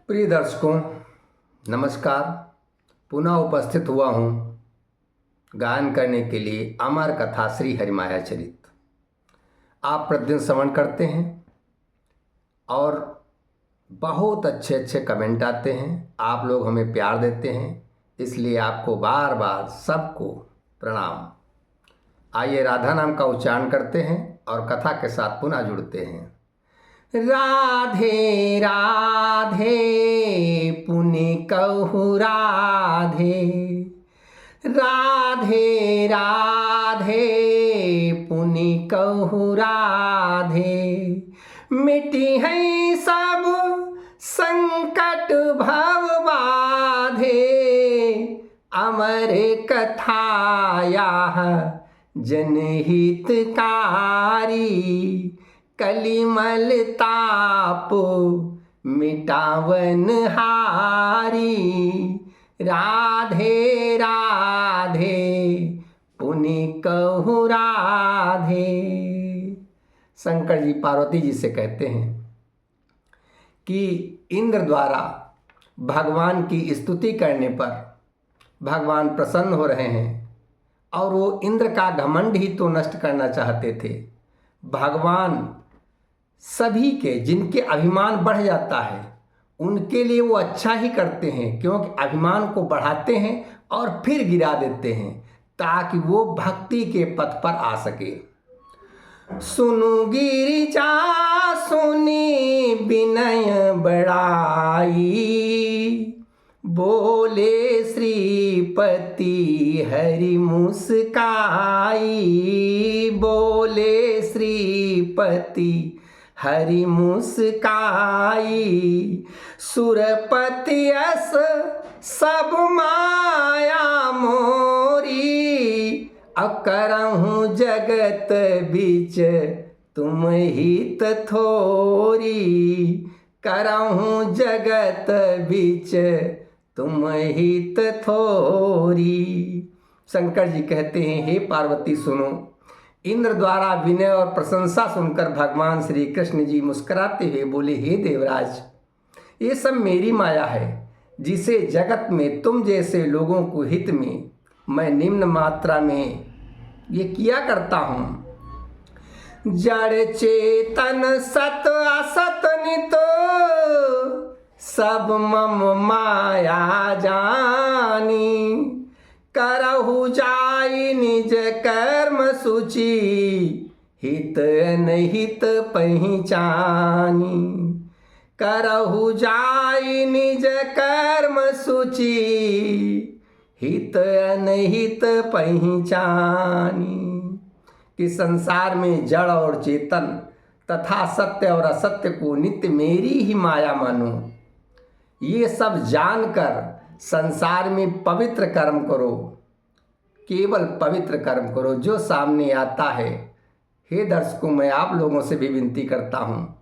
प्रिय दर्शकों, नमस्कार। पुनः उपस्थित हुआ हूँ गायन करने के लिए अमर कथा श्री हरिमाया चरित। आप प्रतिदिन श्रवण करते हैं और बहुत अच्छे अच्छे कमेंट आते हैं। आप लोग हमें प्यार देते हैं, इसलिए आपको बार बार सबको प्रणाम। आइए राधा नाम का उच्चारण करते हैं और कथा के साथ पुनः जुड़ते हैं। राधे राधे पुनि कहु राधे, राधे राधे पुनि कहु राधे। मिटी है सब संकट भव बाधे, अमर कथाया जनहितकारी। कलिमल ताप मिटावन हारी, राधे राधे पुनि कहु राधे। शंकर जी पार्वती जी से कहते हैं कि इंद्र द्वारा भगवान की स्तुति करने पर भगवान प्रसन्न हो रहे हैं और वो इंद्र का घमंड ही तो नष्ट करना चाहते थे। भगवान सभी के जिनके अभिमान बढ़ जाता है उनके लिए वो अच्छा ही करते हैं, क्योंकि अभिमान को बढ़ाते हैं और फिर गिरा देते हैं ताकि वो भक्ति के पथ पर आ सके। सुनु गिरिजा सुनी विनय बड़ाई, बोले श्रीपति हरि मुस्काई। बोले श्रीपति हरि मुस्काई। सुरपति अस सब माया मोरी, अकरहूँ जगत बीच तुम हित थोरी। करहूँ जगत बीच तुम हित थोरी। शंकर जी कहते हैं, हे पार्वती सुनो। इंद्र द्वारा विनय और प्रशंसा सुनकर भगवान श्री कृष्ण जी मुस्कुराते हुए बोले, हे देवराज, ये सब मेरी माया है जिसे जगत में तुम जैसे लोगों को हित में मैं निम्न मात्रा में ये किया करता हूँ। जड़ चेतन सत असत नित सब मम माया जानी। करहु जाई निज कर्म सूची, हित अनहित पहिचानी। करहु जाई निज कर्म सूची, हित अनहित पहिचानी। कि संसार में जड़ और चेतन तथा सत्य और असत्य को नित्य मेरी ही माया मानो। ये सब जानकर संसार में पवित्र कर्म करो, केवल पवित्र कर्म करो जो सामने आता है। हे दर्शकों, मैं आप लोगों से भी विनती करता हूँ,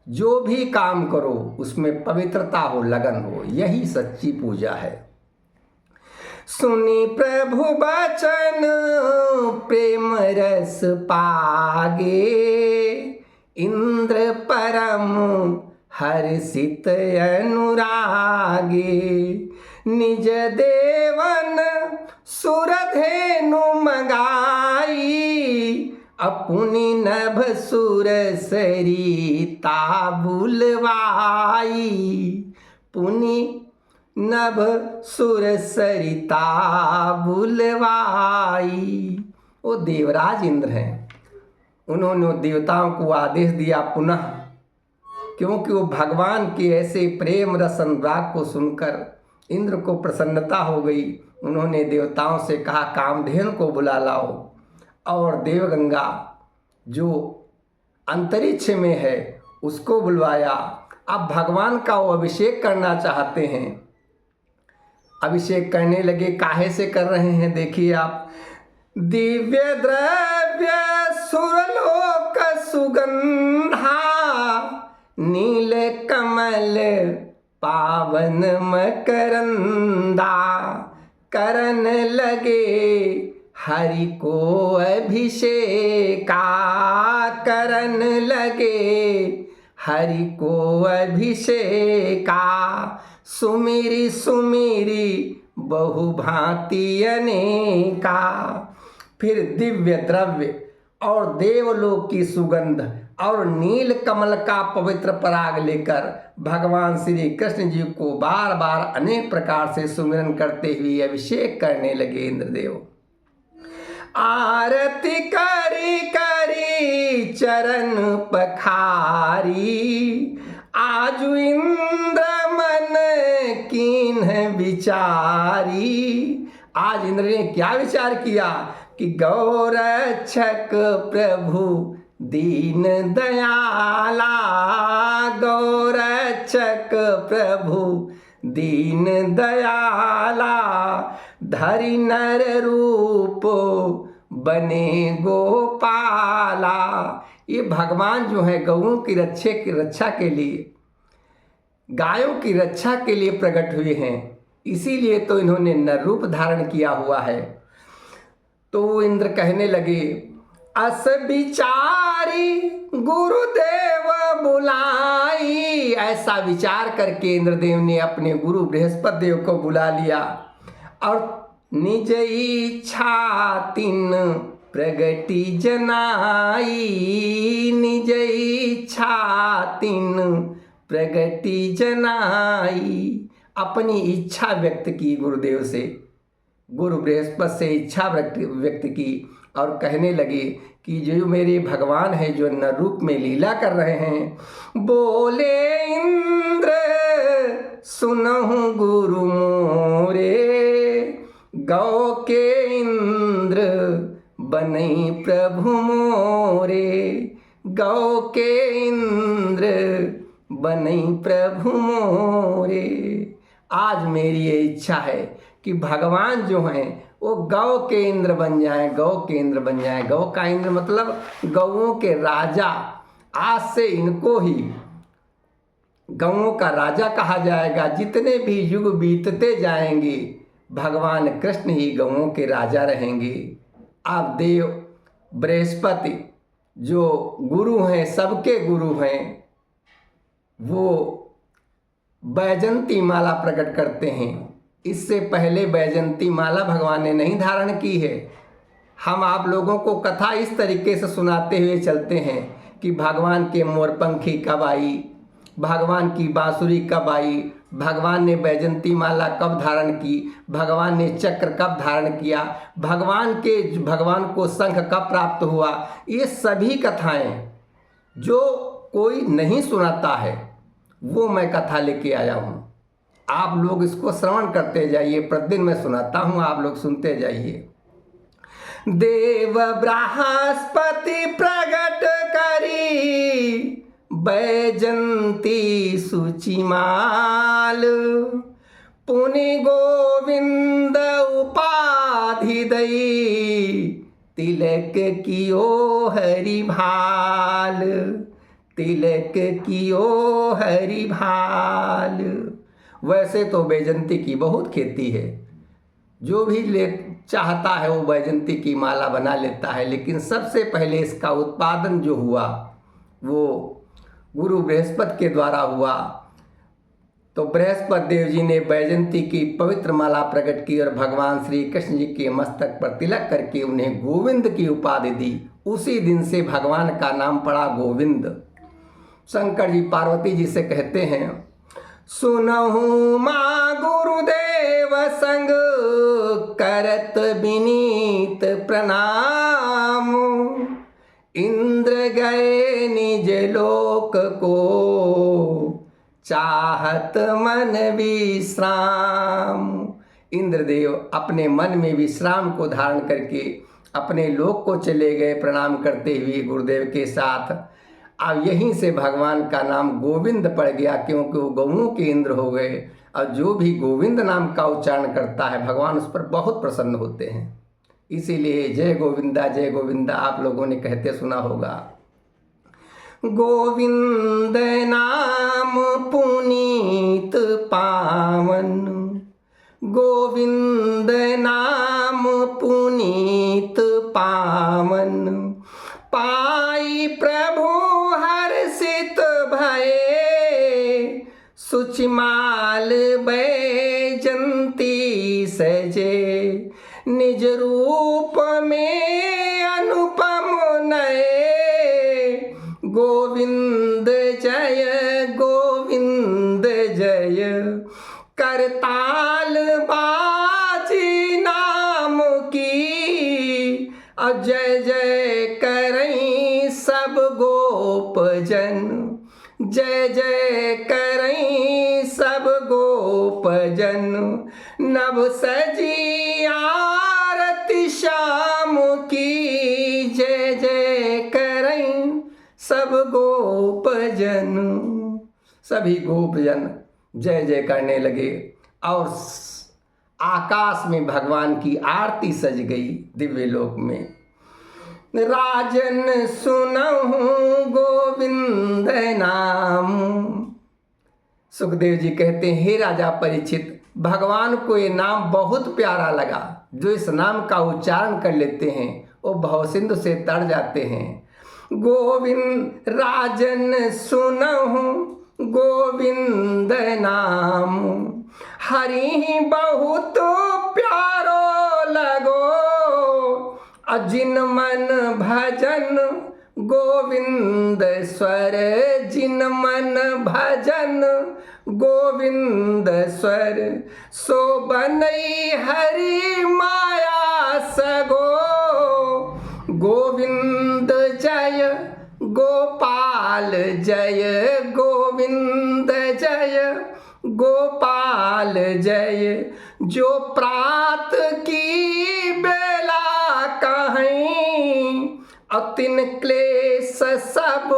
जो भी काम करो उसमें पवित्रता हो, लगन हो, यही सच्ची पूजा है। सुनी प्रभु बचन प्रेम रस पागे, इंद्र परम हर्षित अनुरागे। निज देवन सुरधेनु मंगाई, अपनी नभ सुर सरिता बुलवाई। पुनि नभ सुर सरिता बुलवाई। वो देवराज इंद्र हैं, उन्होंने देवताओं को आदेश दिया पुनः, क्योंकि वो भगवान के ऐसे प्रेम रस अनुराग को सुनकर इंद्र को प्रसन्नता हो गई। उन्होंने देवताओं से कहा, कामधेनु को बुला लाओ, और देवगंगा जो अंतरिक्ष में है उसको बुलवाया। अब भगवान का वो अभिषेक करना चाहते हैं। अभिषेक करने लगे। काहे से कर रहे हैं देखिए आप। दिव्य द्रव्य सुरलोक सुगंधा, नील कमल पावन मकरंदा। करन लगे हरि को अभिषेका, करन लगे हरि को अभिषेका। सुमिरी सुमिरी बहु भांति अनेका। फिर दिव्य द्रव्य और देवलोक की सुगंध और नील कमल का पवित्र पराग लेकर भगवान श्री कृष्ण जी को बार बार अनेक प्रकार से सुमिरन करते हुए अभिषेक करने लगे इंद्रदेव। आरती करी करी चरण पखारी, आजु इंद्र मन कीन्ह विचारी। आज इंद्र ने क्या विचार किया कि गौरक्षक प्रभु दीन दयाला, गौरक्षक प्रभु दीन दयाला, धरि नर रूप बने गोपाला। ये भगवान जो है गौओं की रक्षा के लिए, गायों की रक्षा के लिए प्रकट हुए हैं, इसीलिए तो इन्होंने नर रूप धारण किया हुआ है। तो इंद्र कहने लगे, अस विचारी गुरुदेव बुलाई। ऐसा विचार करके इंद्रदेव ने अपने गुरु बृहस्पति देव को बुला लिया और निज इच्छा तिन प्रगति जनाई, निज इच्छा तिन प्रगति जनाई। अपनी इच्छा व्यक्त की गुरुदेव से, गुरु बृहस्पति से इच्छा व्यक्त की और कहने लगे कि जो मेरे भगवान है जो नर रूप में लीला कर रहे हैं, बोले इंद्र सुनहु गुरु मोरे, गौ के इंद्र बनई प्रभु मोरे, गौ के इंद्र बनई प्रभु मोरे। आज मेरी ये इच्छा है कि भगवान जो हैं वो गौ के इंद्र बन जाएं, गौ के इंद्र बन जाएं। गौ का इंद्र मतलब गौओं के राजा। आज से इनको ही गौओं का राजा कहा जाएगा। जितने भी युग बीतते जाएंगे भगवान कृष्ण ही गौओं के राजा रहेंगे। आप देव बृहस्पति जो गुरु हैं, सबके गुरु हैं, वो बैजंती माला प्रकट करते हैं। इससे पहले बैजंती माला भगवान ने नहीं धारण की है। हम आप लोगों को कथा इस तरीके से सुनाते हुए चलते हैं कि भगवान के मोरपंखी कब आई, भगवान की बांसुरी कब आई, भगवान ने बैजंती माला कब धारण की, भगवान ने चक्र कब धारण किया, भगवान को शंख कब प्राप्त हुआ। ये सभी कथाएं जो कोई नहीं सुनाता है वो मैं कथा लेके आया हूँ। आप लोग इसको श्रवण करते जाइए। प्रतिदिन मैं सुनाता हूँ, आप लोग सुनते जाइए। देव बृहस्पति प्रगट करी बैजंती सुचिमाल, पुनि गोविंद उपाधि दई, तिलक कियो हरि भाल, तिलक कियो हरि भाल। वैसे तो बैजंती की बहुत खेती है, जो भी चाहता है वो बैजंती की माला बना लेता है, लेकिन सबसे पहले इसका उत्पादन जो हुआ वो गुरु बृहस्पति के द्वारा हुआ। तो बृहस्पति देव जी ने बैजंती की पवित्र माला प्रकट की और भगवान श्री कृष्ण जी के मस्तक पर तिलक करके उन्हें गोविंद की उपाधि दी। उसी दिन से भगवान का नाम पड़ा गोविंद। शंकर जी पार्वती जी से कहते हैं, सुनहु माँ गुरुदेव संग करत विनीत प्रणाम, इंद्र गए निज लोक को चाहत मन विश्राम। इंद्रदेव अपने मन में विश्राम को धारण करके अपने लोक को चले गए प्रणाम करते हुए गुरुदेव के साथ। अब यहीं से भगवान का नाम गोविंद पड़ गया, क्योंकि वो गौओं के इंद्र हो गए। और जो भी गोविंद नाम का उच्चारण करता है भगवान उस पर बहुत प्रसन्न होते हैं। इसीलिए जय गोविंदा आप लोगों ने कहते सुना होगा। गोविंद नाम पुनीत पावन, गोविंद नाम पुनीत पावन, पाई प्रभु हर्षित भय सुचिमाल बैजंती सजे, निज रूप में अनुपम नए। गोविंद जय करताल बाजी नाम की। अब जय जय करई सब गोप जन, जय जय करई सब गोप जन। नभ सजी आरती श्याम की, जय जय करई सब गोप जन। सभी गोप जन जय जय करने लगे और आकाश में भगवान की आरती सज गई दिव्य लोक में। राजन सुनहु गोविंद नाम। सुखदेव जी कहते हैं, हे राजा परीक्षित, भगवान को ये नाम बहुत प्यारा लगा। जो इस नाम का उच्चारण कर लेते हैं वो भवसिंधु से तर जाते हैं। गोविंद राजन सुनहु गोविंद नाम, हरि बहुत प्यारो लगो। जिन मन भजन गोविंद स्वर, जिन मन भजन गोविंद स्वर। सो बनई हरि माया सगो, गोविंद जय गोपाल जय, गोविंद जय गोपाल जय। जो प्रात की बेला कहीं, अतिन क्लेश सब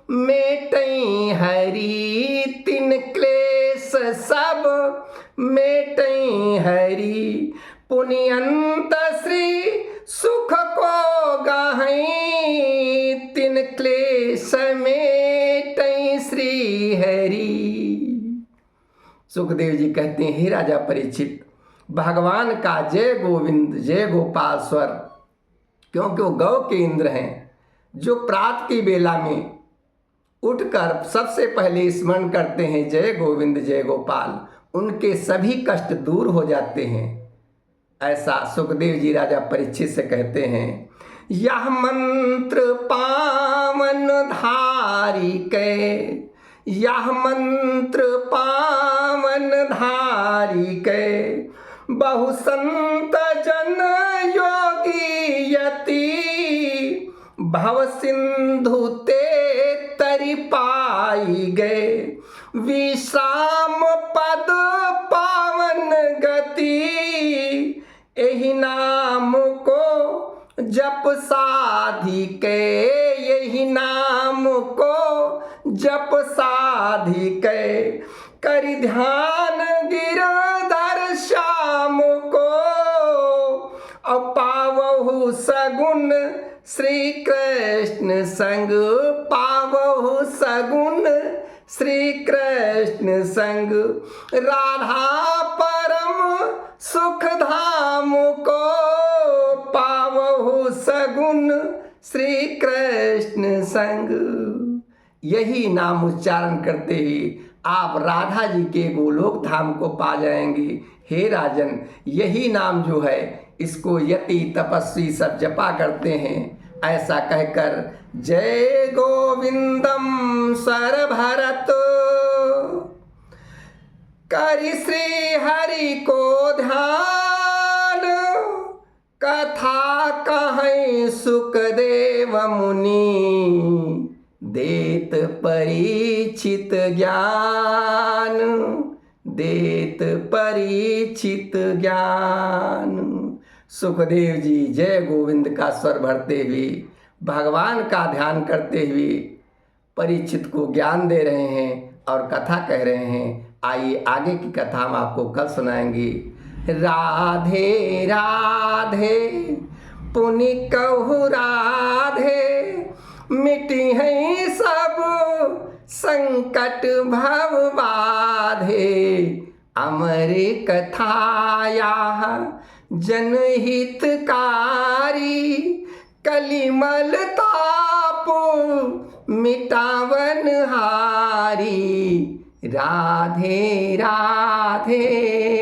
मेटई हरि। तिन क्लेश सब मेटई हरि। पुण्यंत श्री सुख को गाहई, तिन क्लेश मेटई श्री हरि। सुखदेव जी कहते हैं, हे राजा परीक्षित, भगवान का जय गोविंद जय गोपाल स्वर, क्योंकि वो गौ के इंद्र हैं, जो प्रात की बेला में उठकर सबसे पहले स्मरण करते हैं जय गोविंद जय गोपाल, उनके सभी कष्ट दूर हो जाते हैं। ऐसा सुखदेव जी राजा परीक्षित से कहते हैं। यह मंत्र पावन धारी के, यह मंत्र पावन धारी के। बहु संत जन योगी यति, भव सिंधु ते तरि पाई गए। विश्राम पद पावन गति, यही नाम को जप साधी के, यही नाम को जप साधी के। करि ध्यान गिरधर श्याम को, पावहु सगुन श्री कृष्ण संग, पावहु सगुन श्री कृष्ण संग। राधा परम सुख धाम को, पावहु सगुन श्री कृष्ण संग। यही नाम उच्चारण करते ही आप राधा जी के गोलोक धाम को पा जाएंगे। हे राजन, यही नाम जो है इसको यति तपस्वी सब जपा करते हैं। ऐसा कहकर जय गोविंदम सर भरत, करि श्री हरि को ध्यान। कथा कहीं सुखदेव मुनि, देत परीक्षित ज्ञान, देत परीक्षित ज्ञान। सुखदेव जी जय गोविंद का स्वर भरते हुए, भगवान का ध्यान करते हुए परीक्षित को ज्ञान दे रहे हैं और कथा कह रहे हैं। आइए आगे की कथा हम आपको कल सुनाएंगे। राधे राधे पुनि कहु राधे, मिटी है सब संकट भव बाधे। अमर कथाया जनहितकारी, कलिमल ताप मिटावन हारी। राधे राधे।